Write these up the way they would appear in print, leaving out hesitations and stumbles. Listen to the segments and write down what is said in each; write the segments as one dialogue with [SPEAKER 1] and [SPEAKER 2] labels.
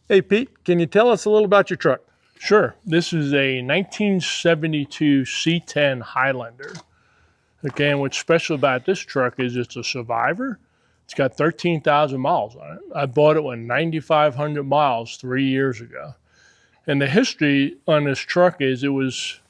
[SPEAKER 1] Hey Pete, can you tell us a little about your truck?
[SPEAKER 2] Sure. This is a 1972 C10 Highlander. Okay, and what's special about this truck is it's a survivor. It's got 13,000 miles on it. I bought it with 9,500 miles 3 years ago. And the history on this truck is it was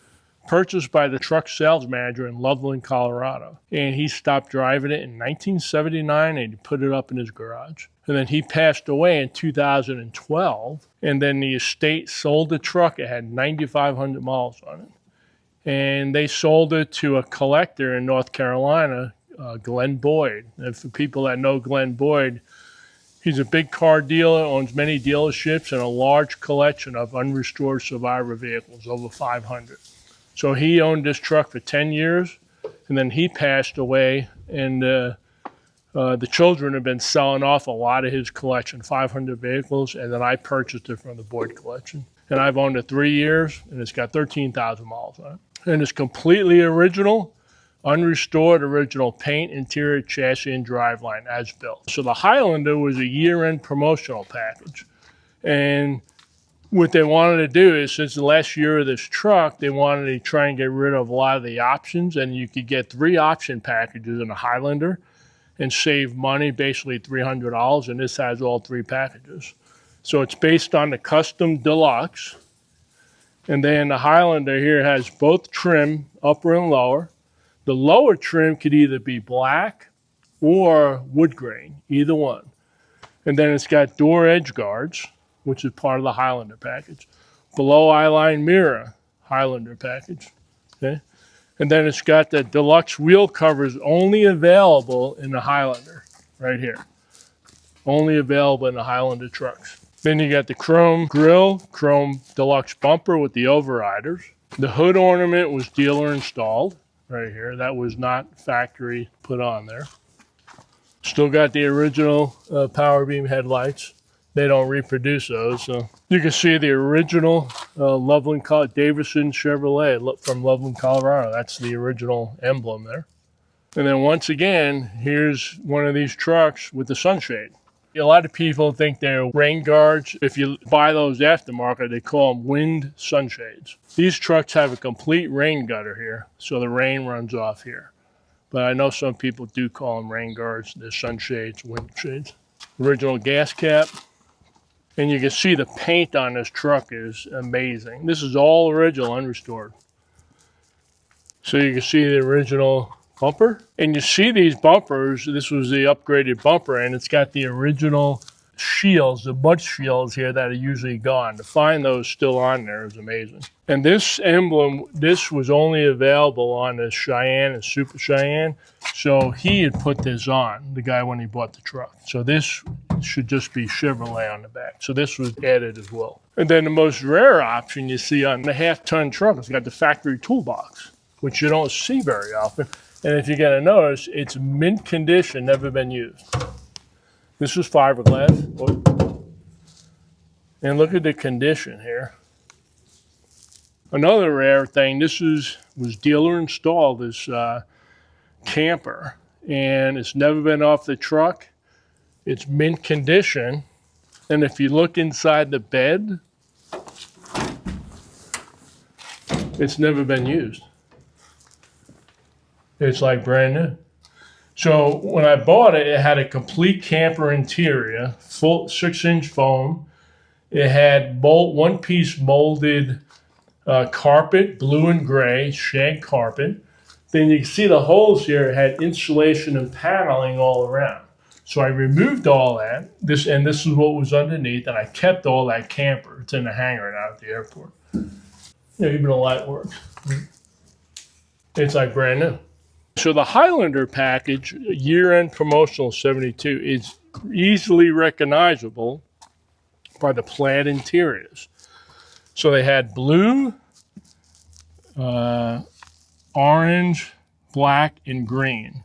[SPEAKER 2] purchased by the truck sales manager in Loveland, Colorado. And he stopped driving it in 1979 and he put it up in his garage. And then he passed away in 2012. And then the estate sold the truck. It had 9,500 miles on it. And they sold it to a collector in North Carolina, Glenn Boyd. And for people that know Glenn Boyd, he's a big car dealer, owns many dealerships, and a large collection of unrestored survivor vehicles, over 500. So he owned this truck for 10 years, and then he passed away, and the children have been selling off a lot of his collection, 500 vehicles, and then I purchased it from the Boyd collection. And I've owned it 3 years, and it's got 13,000 miles on it. And it's completely original, unrestored, original paint, interior, chassis, and driveline as built. So the Highlander was a year-end promotional package. And what they wanted to do is, since the last year of this truck, they wanted to try and get rid of a lot of the options, and you could get 3 option packages in a Highlander and save money, basically $300, and this has all 3 packages. So it's based on the Custom Deluxe, and then the Highlander here has both trim, upper and lower. The lower trim could either be black or wood grain, either one. And then it's got door edge guards, which is part of the Highlander package. Below eyeline mirror, Highlander package. Okay? And then it's got the deluxe wheel covers, only available in the Highlander, right here. Only available in the Highlander trucks. Then you got the chrome grille, chrome deluxe bumper with the overriders. The hood ornament was dealer installed right here. That was not factory put on there. Still got the original power beam headlights. They don't reproduce those. So you can see the original Loveland, Davison Chevrolet from Loveland, Colorado. That's the original emblem there. And then once again, here's one of these trucks with the sunshade. A lot of people think they're rain guards. If you buy those aftermarket, they call them wind sunshades. These trucks have a complete rain gutter here, so the rain runs off here. But I know some people do call them rain guards. They're sunshades, wind shades. Original gas cap. And you can see the paint on this truck is amazing. This is all original, unrestored. So you can see the original bumper. And you see these bumpers, this was the upgraded bumper, and it's got the original shields, the mud shields here that are usually gone. To find those still on there is amazing. And this emblem, this was only available on the Cheyenne and Super Cheyenne. So he had put this on, the guy when he bought the truck. So this should just be Chevrolet on the back. So this was added as well. And then the most rare option you see on the half-ton truck, it's got the factory toolbox, which you don't see very often. And if you're going to notice, it's mint condition, never been used. This is fiberglass. And look at the condition here. Another rare thing, this was dealer installed, this camper. And it's never been off the truck. It's mint condition. And if you look inside the bed, it's never been used. It's like brand new. So when I bought it, it had a complete camper interior, full 6-inch foam. It had one-piece molded carpet, blue and gray, shag carpet. Then you can see the holes here had insulation and paneling all around. So I removed all that, this is what was underneath, and I kept all that camper. It's in the hangar now at the airport. Even the light works. It's like brand new. So the Highlander package, year-end promotional 72, is easily recognizable by the plaid interiors. So they had blue, orange, black, and green.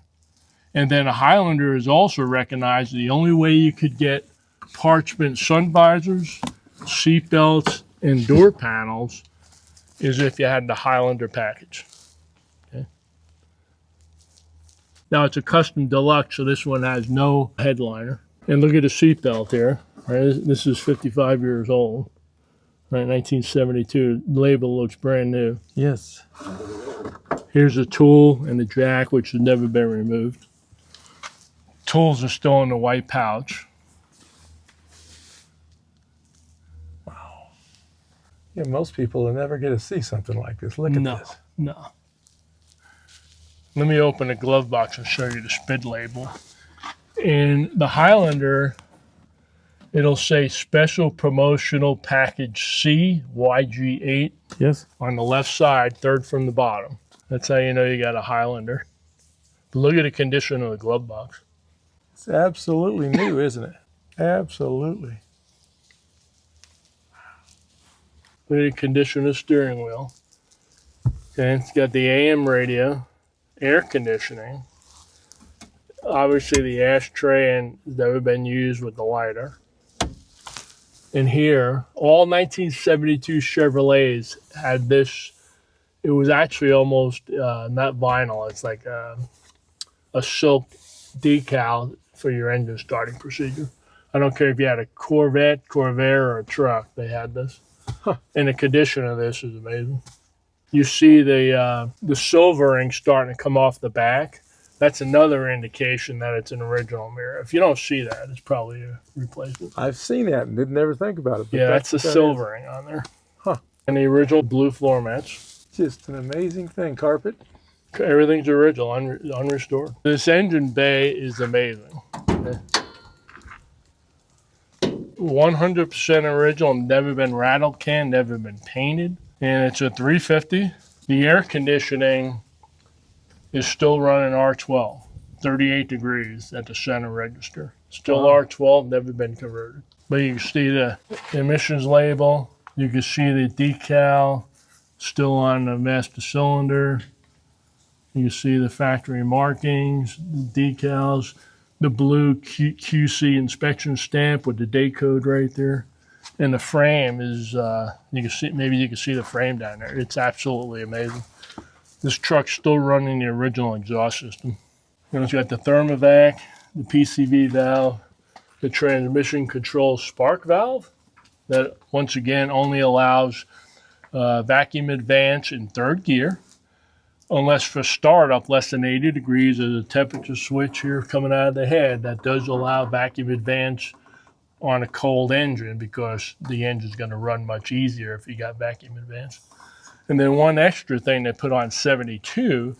[SPEAKER 2] And then a Highlander is also recognized. The only way you could get parchment sun visors, seat belts, and door panels is if you had the Highlander package. Now it's a custom deluxe, so this one has no headliner. And look at the seatbelt here. Right, this is 55 years old. Right, 1972. The label looks brand new.
[SPEAKER 1] Yes.
[SPEAKER 2] Here's the tool and the jack, which has never been removed. Tools are still in the white pouch.
[SPEAKER 1] Yeah, most people will never get to see something like this. Look at this.
[SPEAKER 2] No. Let me open the glove box and show you the SPID label. In the Highlander, it'll say Special Promotional Package C, YG8.
[SPEAKER 1] Yes.
[SPEAKER 2] On the left side, third from the bottom. That's how you know you got a Highlander. But look at the condition of the glove box.
[SPEAKER 1] It's absolutely new, isn't it? Absolutely.
[SPEAKER 2] Look at the condition of the steering wheel. Okay, it's got the AM radio, air conditioning. Obviously the ashtray and has never been used with the lighter. And here, all 1972 Chevrolets had this. It was actually almost not vinyl. It's like a silk decal for your engine starting procedure. I don't care if you had a Corvette, Corvair, or a truck. They had this.
[SPEAKER 1] Huh.
[SPEAKER 2] And the condition of this is amazing. You see the silvering starting to come off the back. That's another indication that it's an original mirror. If you don't see that, it's probably a replacement.
[SPEAKER 1] I've seen that and didn't never think about it. But
[SPEAKER 2] Yeah, that's the
[SPEAKER 1] what that
[SPEAKER 2] silvering on there.
[SPEAKER 1] Huh.
[SPEAKER 2] And the original blue floor mats.
[SPEAKER 1] Just an amazing thing. Carpet.
[SPEAKER 2] Everything's original, unrestored. This engine bay is amazing. 100% original, never been rattle canned, never been painted. And it's a 350. The air conditioning is still running R12, 38 degrees at the center register. Still
[SPEAKER 1] Wow.
[SPEAKER 2] R12, never been converted. But you can see the emissions label. You can see the decal still on the master cylinder. You can see the factory markings, the decals, the blue QC inspection stamp with the day code right there. And the frame is, you can see, maybe you can see the frame down there. It's absolutely amazing. This truck's still running the original exhaust system. And it's got the thermovac, the PCV valve, the transmission control spark valve that once again only allows vacuum advance in third gear, unless for startup less than 80 degrees. There's a temperature switch here coming out of the head that does allow vacuum advance on a cold engine because the engine's going to run much easier if you got vacuum advance. And then one extra thing they put on 72,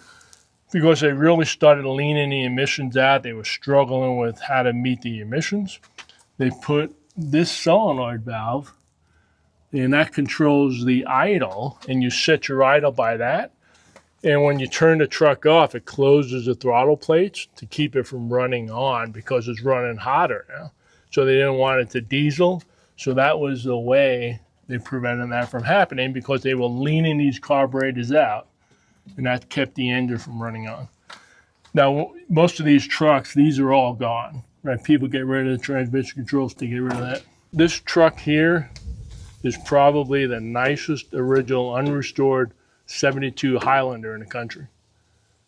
[SPEAKER 2] because they really started leaning the emissions out, they were struggling with how to meet the emissions. They put this solenoid valve, and that controls the idle, and you set your idle by that. And when you turn the truck off, it closes the throttle plates to keep it from running on because it's running hotter now. So they didn't want it to diesel. So that was the way they prevented that from happening because they were leaning these carburetors out, and that kept the engine from running on. Now, most of these trucks, these are all gone, right? People get rid of the transmission controls to get rid of that. This truck here is probably the nicest original unrestored 72 Highlander in the country.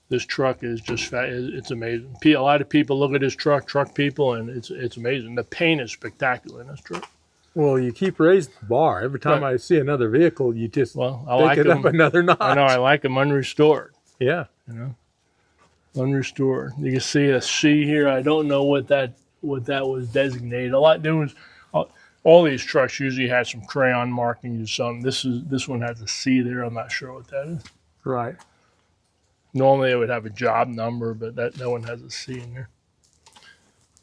[SPEAKER 2] This truck is just, it's amazing. A lot of people look at this truck people, and it's amazing. The paint is spectacular in this truck.
[SPEAKER 1] Well, you keep raising the bar. Every time
[SPEAKER 2] Right.
[SPEAKER 1] I see another vehicle, you just
[SPEAKER 2] I
[SPEAKER 1] take
[SPEAKER 2] like
[SPEAKER 1] it up another notch.
[SPEAKER 2] I know, I like them unrestored,
[SPEAKER 1] Yeah.
[SPEAKER 2] you know, unrestored. You can see a C here. I don't know what that was designated. All these trucks usually have some crayon markings or something. This one has a C there. I'm not sure what that is.
[SPEAKER 1] Right.
[SPEAKER 2] Normally it would have a job number, but that one has a C in there.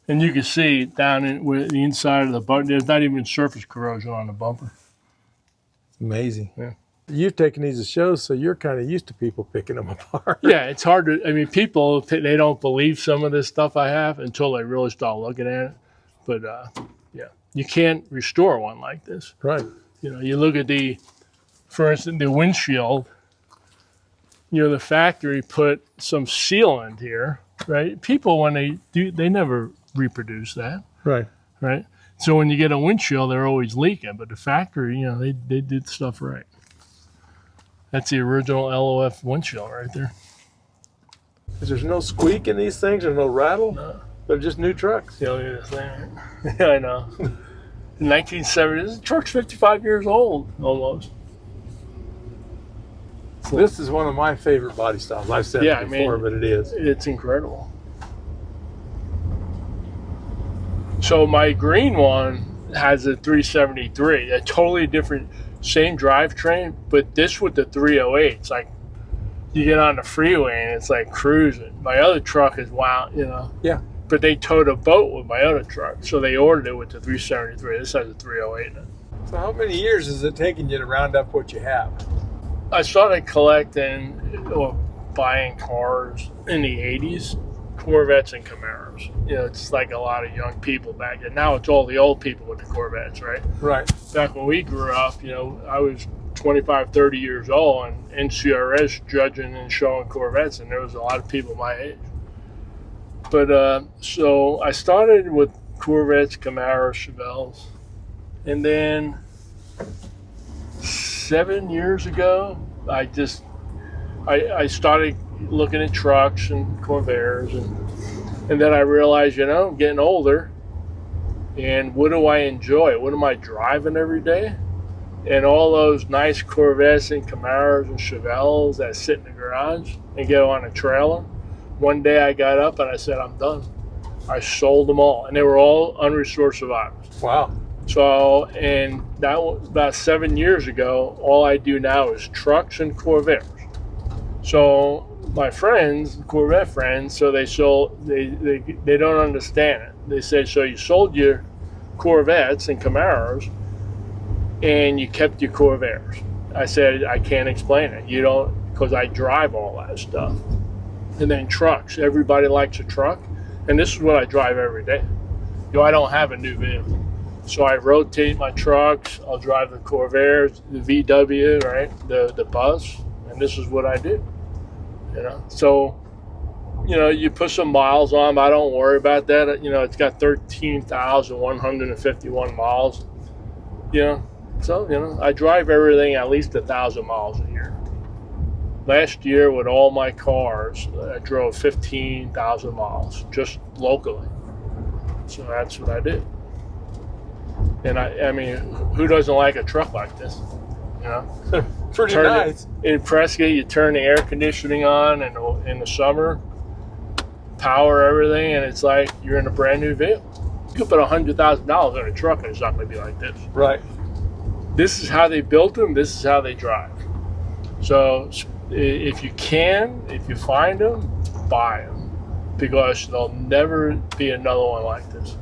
[SPEAKER 2] And you can see down in where the inside of the bumper, there's not even surface corrosion on the bumper.
[SPEAKER 1] Amazing.
[SPEAKER 2] Yeah.
[SPEAKER 1] You've taken these to shows, so you're kind of used to people picking them apart.
[SPEAKER 2] Yeah, it's hard to, I mean, people, they don't believe some of this stuff I have until they really start looking at it. But yeah, you can't restore one like this.
[SPEAKER 1] Right.
[SPEAKER 2] You know, you look at for instance, the windshield, you know, the factory put some sealant here, right? People, when they do, they never reproduce that,
[SPEAKER 1] Right.
[SPEAKER 2] right? So when you get a windshield, they're always leaking, but the factory, you know, they did stuff right. That's the original LOF windshield right there.
[SPEAKER 1] There's no squeak in these things, there's no rattle.
[SPEAKER 2] No.
[SPEAKER 1] They're just new trucks.
[SPEAKER 2] The only other thing. Yeah, I know. In 1970, this truck's 55 years old almost.
[SPEAKER 1] This is one of my favorite body styles. I've said it before, but it is.
[SPEAKER 2] It's incredible. So my green one has a 373, a totally different, same drivetrain, but this with the 308, it's like you get on the freeway and it's like cruising. My other truck is wild, you know.
[SPEAKER 1] Yeah.
[SPEAKER 2] But they towed a boat with my other truck, so they ordered it with the 373. This has a 308 in it.
[SPEAKER 1] So how many years has it taken you to round up what you have?
[SPEAKER 2] I started collecting or buying cars in the 80s, Corvettes and Camaros. You know, it's like a lot of young people back then. Now it's all the old people with the Corvettes, right?
[SPEAKER 1] Right.
[SPEAKER 2] Back when we grew up, you know, I was 25, 30 years old and NCRS judging and showing Corvettes, and there was a lot of people my age. But so I started with Corvettes, Camaros, Chevelles, and then 7 years ago, I started looking at trucks and Corvairs, and then I realized, you know, I'm getting older, and what do I enjoy? What am I driving every day? And all those nice Corvettes and Camaros and Chevelles that sit in the garage and go on a trailer. One day I got up and I said, I'm done. I sold them all, and they were all unrestored survivors.
[SPEAKER 1] Wow.
[SPEAKER 2] So, and that was about 7 years ago. All I do now is trucks and Corvairs. So my friends, Corvette friends, so they don't understand it. They say, so you sold your Corvettes and Camaros and you kept your Corvairs. I said, I can't explain it. You don't, because I drive all that stuff. And then trucks. Everybody likes a truck, and this is what I drive every day. You know, I don't have a new vehicle. So I rotate my trucks. I'll drive the Corvairs, the VW, right, the bus, and this is what I do. You know, so, you know, you put some miles on, but I don't worry about that. You know, it's got 13,151 miles. You know, so, you know, I drive everything at least 1,000 miles a year. Last year with all my cars, I drove 15,000 miles just locally. So that's what I did. And I mean, who doesn't like a truck like this? You know,
[SPEAKER 1] Pretty nice.
[SPEAKER 2] In Prescott, you turn the air conditioning on in the summer, power everything, and it's like you're in a brand new vehicle. You could put $100,000 in a truck and it's not going to be like this.
[SPEAKER 1] Right.
[SPEAKER 2] This is how they built them. This is how they drive. So if you find them, buy them, because there'll never be another one like this.